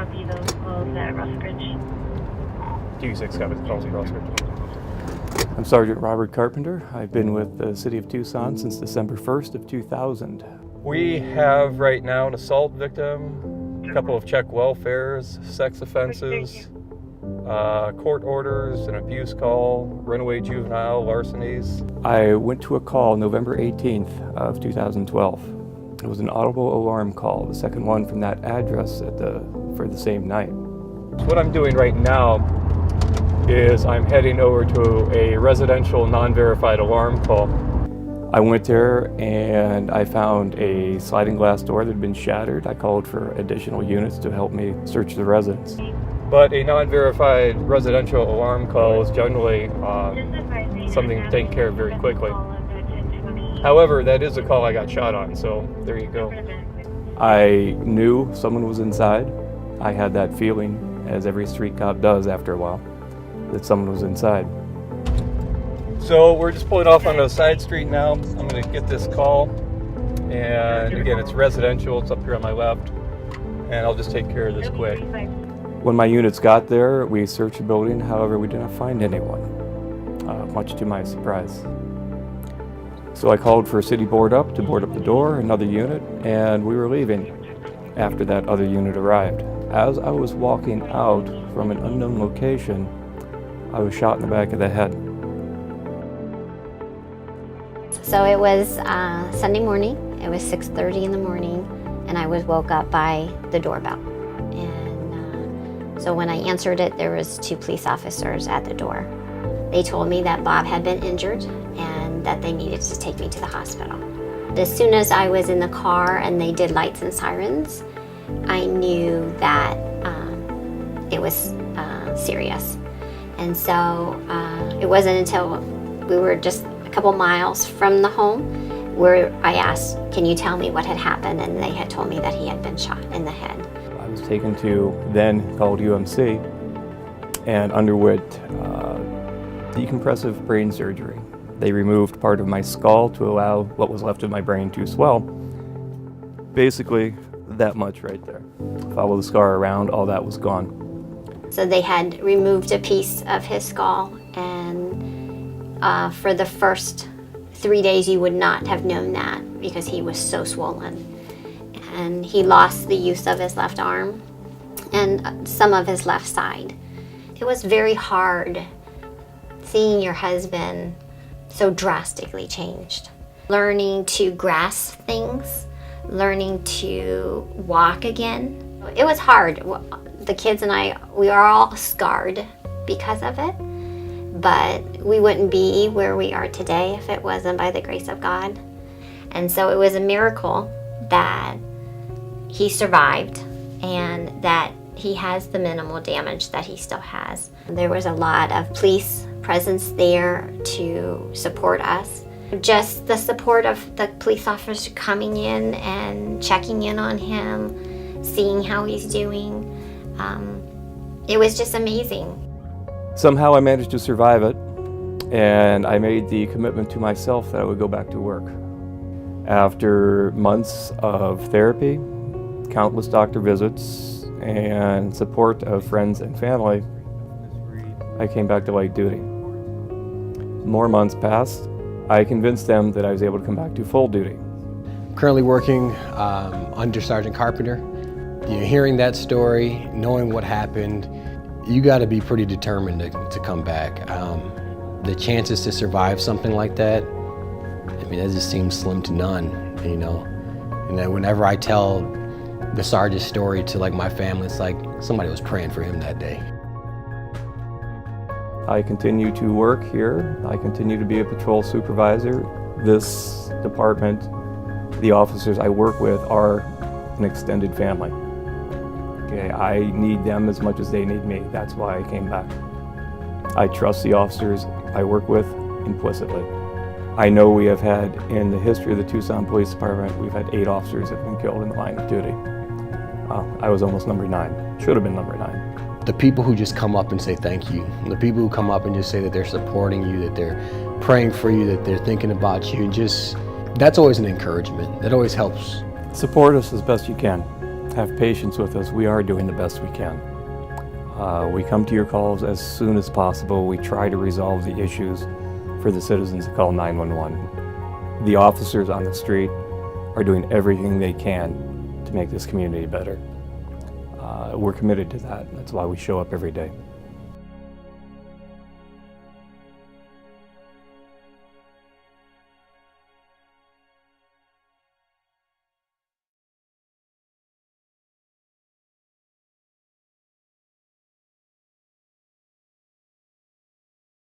copy those calls at Rusbridge. D6 copy the calls at Rusbridge. I'm Sergeant Robert Carpenter. I've been with the City of Tucson since December 1st of 2000. We have right now an assault victim, a couple of check welfares, sex offenses, court orders, an abuse call, runaway juvenile, larcenies. I went to a call November 18th of 2012. It was an audible alarm call, the second one from that address for the same night. So what I'm doing right now is I'm heading over to a residential non-verified alarm call. I went there and I found a sliding glass door that had been shattered. I called for additional units to help me search the residence. But a non-verified residential alarm call is generally something to take care of very quickly. However, that is a call I got shot on, so there you go. I knew someone was inside. I had that feeling, as every street cop does after a while, that someone was inside. So we're just pulling off on a side street now. I'm going to get this call, and again, it's residential. It's up here on my left, and I'll just take care of this quick. When my units got there, we searched the building. However, we did not find anyone, much to my surprise. So I called for city board up to board up the door, another unit, and we were leaving after that other unit arrived. As I was walking out from an unknown location, I was shot in the back of the head. So it was Sunday morning. It was 6:30 in the morning, and I was woke up by the doorbell. And so when I answered it, there was 2 police officers at the door. They told me that Bob had been injured and that they needed to take me to the hospital. As soon as I was in the car and they did lights and sirens, I knew that it was serious. And so it wasn't until we were just a couple miles from the home where I asked, can you tell me what had happened? And they had told me that he had been shot in the head. I was taken to then called UMC and underwent decompressive brain surgery. They removed part of my skull to allow what was left of my brain to swell. Basically, that much right there. Follow the scar around, all that was gone. So they had removed a piece of his skull, and for the first 3 days you would not have known that because he was so swollen. And he lost the use of his left arm and some of his left side. It was very hard seeing your husband so drastically changed. Learning to grasp things, learning to walk again. It was hard. The kids and I, we are all scarred because of it, but we wouldn't be where we are today if it wasn't by the grace of God. And so it was a miracle that he survived and that he has the minimal damage that he still has. There was a lot of police presence there to support us. Just the support of the police officer coming in and checking in on him, seeing how he's doing. It was just amazing. Somehow I managed to survive it, and I made the commitment to myself that I would go back to work. After months of therapy, countless doctor visits, and support of friends and family, I came back to light duty. More months passed. I convinced them that I was able to come back to full duty. Currently working under Sergeant Carpenter. Hearing that story, knowing what happened, you got to be pretty determined to come back. The chances to survive something like that, I mean, that just seems slim to none, you know. And then whenever I tell the sergeant's story to my family, it's like somebody was praying for him that day. I continue to work here. I continue to be a patrol supervisor. This department, the officers I work with are an extended family. Okay, I need them as much as they need me. That's why I came back. I trust the officers I work with implicitly. I know we have had, in the history of the Tucson Police Department, we've had 8 officers that have been killed in the line of duty. I was almost number 9. Should have been number 9. The people who just come up and say thank you, the people who come up and just say that they're supporting you, that they're praying for you, that they're thinking about you, that's always an encouragement. That always helps. Support us as best you can. Have patience with us. We are doing the best we can. We come to your calls as soon as possible. We try to resolve the issues for the citizens that call 911. The officers on the street are doing everything they can to make this community better. We're committed to that. That's why we show up every day.